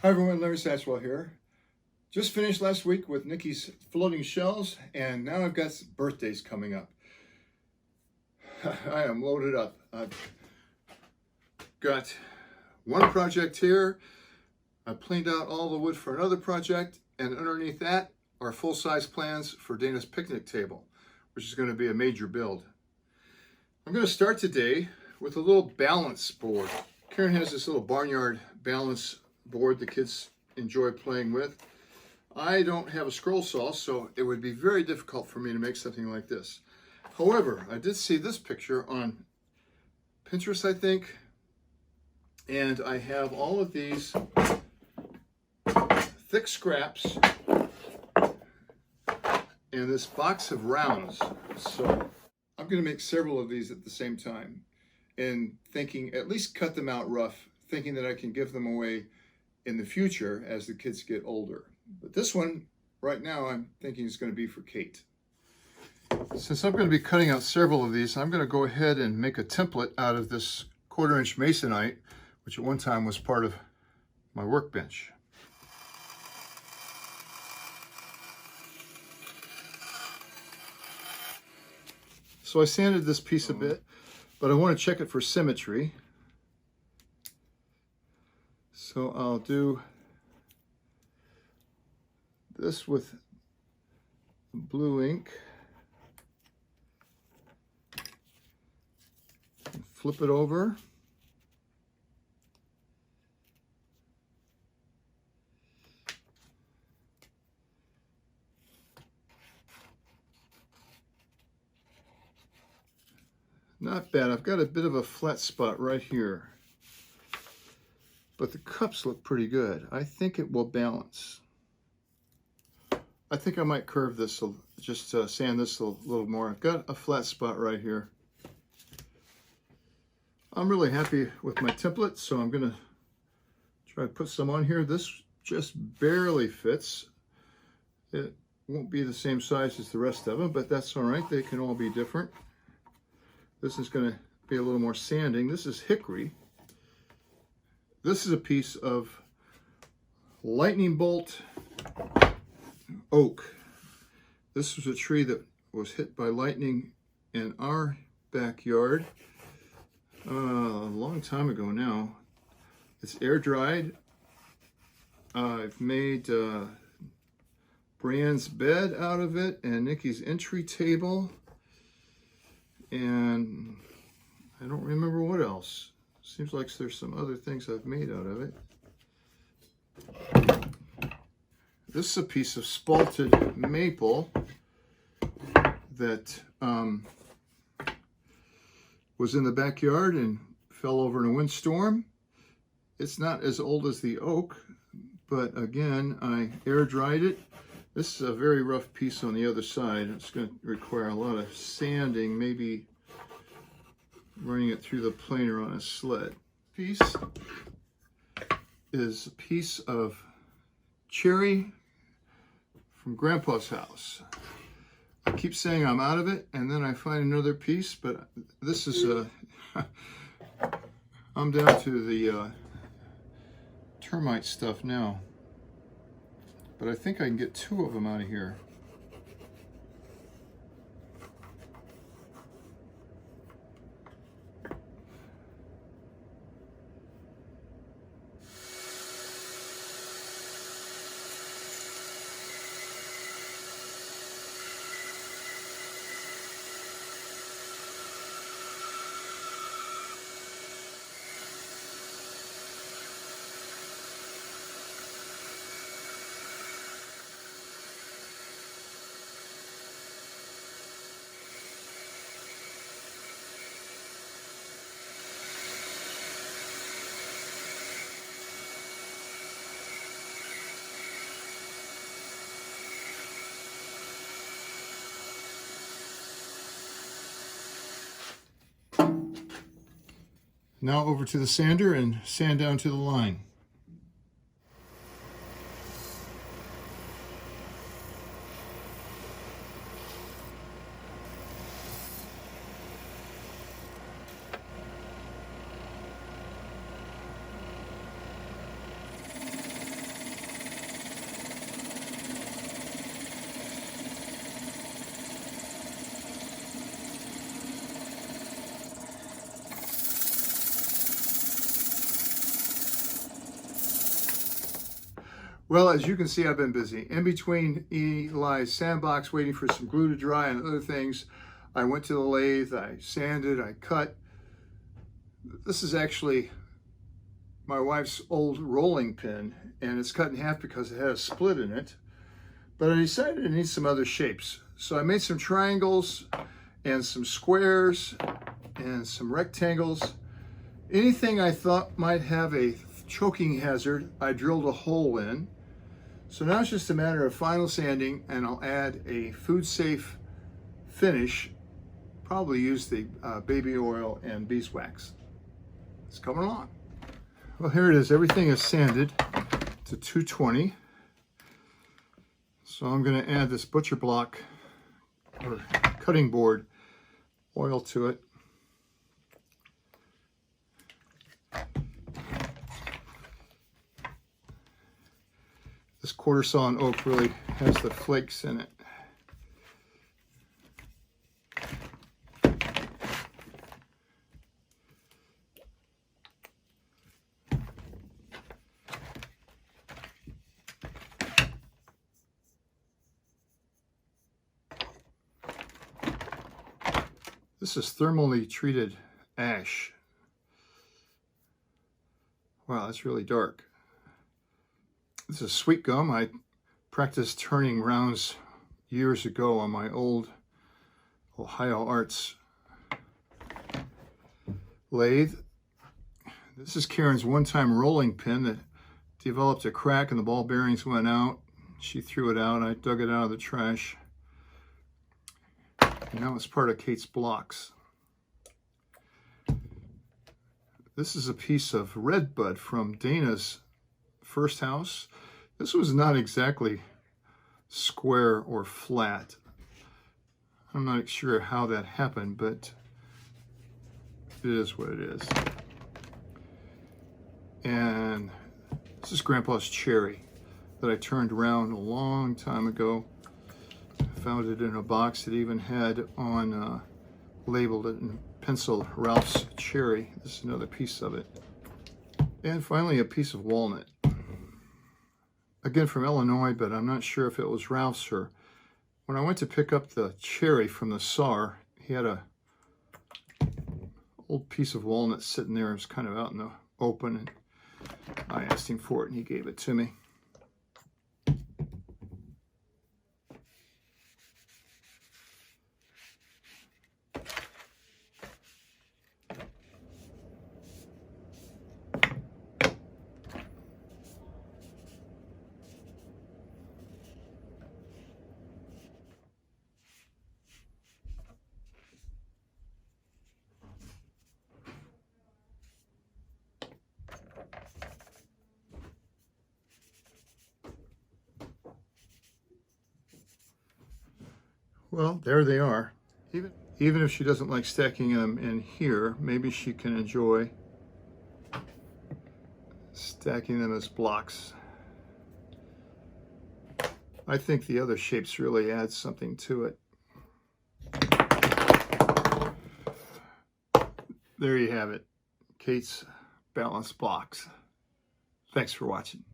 Hi everyone, Larry Satchwell here. Just finished last week with Nikki's floating shells, and now I've got some birthdays coming up. I am loaded up. I've got one project here. I planed out all the wood for another project, and underneath that are full-size plans for Dana's picnic table, which is going to be a major build. I'm going to start today with a little balance board. Karen has this little barnyard balance board the kids enjoy playing with. I don't have a scroll saw, so it would be very difficult for me to make something like this. However, I did see this picture on Pinterest, I think, and I have all of these thick scraps and this box of rounds. So I'm going to make several of these at the same time, and thinking at least cut them out rough, thinking that I can give them away in the future as the kids get older. But this one right now I'm thinking is going to be for Kate. Since I'm going to be cutting out several of these, I'm going to go ahead and make a template out of this 1/4-inch masonite, which at one time was part of my workbench. So I sanded this piece a bit, but I want to check it for symmetry. So I'll do this with blue ink, flip it over, not bad. I've got a bit of a flat spot right here, but the cups look pretty good. I think it will balance. I think I might curve this, just sand this a little more. I've got a flat spot right here. I'm really happy with my template, so I'm gonna try to put some on here. This just barely fits. It won't be the same size as the rest of them, but that's all right. They can all be different. This is gonna be a little more sanding. This is hickory. This is a piece of lightning bolt oak. This was a tree that was hit by lightning in our backyard a long time ago now. It's air dried. I've made Brianne's bed out of it and Nikki's entry table, and I don't remember what else. Seems like there's some other things I've made out of it. This is a piece of spalted maple that was in the backyard and fell over in a windstorm. It's not as old as the oak, but again, I air dried it. This is a very rough piece on the other side. It's going to require a lot of sanding, maybe running it through the planer on a sled. Piece is a piece of cherry from Grandpa's house. I keep saying I'm out of it, and then I find another piece, but this is I'm down to the termite stuff now, but I think I can get 2 of them out of here. Now over to the sander and sand down to the line. Well, as you can see, I've been busy. In between Eli's sandbox, waiting for some glue to dry and other things, I went to the lathe, I sanded, I cut. This is actually my wife's old rolling pin, and it's cut in half because it had a split in it. But I decided it needs some other shapes. So I made some triangles and some squares and some rectangles. Anything I thought might have a choking hazard, I drilled a hole in. So now it's just a matter of final sanding, and I'll add a food-safe finish. Probably use the baby oil and beeswax. It's coming along. Well, here it is. Everything is sanded to 220. So I'm going to add this butcher block or cutting board oil to it. This quarter sawn oak really has the flakes in it. This is thermally treated ash. Wow, that's really dark. This is sweet gum. I practiced turning rounds years ago on my old Ohio Arts lathe. This is Karen's one-time rolling pin that developed a crack and the ball bearings went out. She threw it out. I dug it out of the trash. And now it's part of Kate's blocks. This is a piece of red bud from Dana's first house. This was not exactly square or flat. I'm not sure how that happened, but it is what it is. And this is Grandpa's cherry that I turned around a long time ago. I found it in a box that even had on labeled it in pencil, Ralph's cherry. This is another piece of it. And finally a piece of walnut. Again from Illinois, but I'm not sure if it was Ralph's or... When I went to pick up the cherry from the SAR, he had a old piece of walnut sitting there. It was kind of out in the open, and I asked him for it and he gave it to me. Well, there they are. Even if she doesn't like stacking them in here, maybe she can enjoy stacking them as blocks. I think the other shapes really add something to it. There you have it, Kate's balanced blocks. Thanks for watching.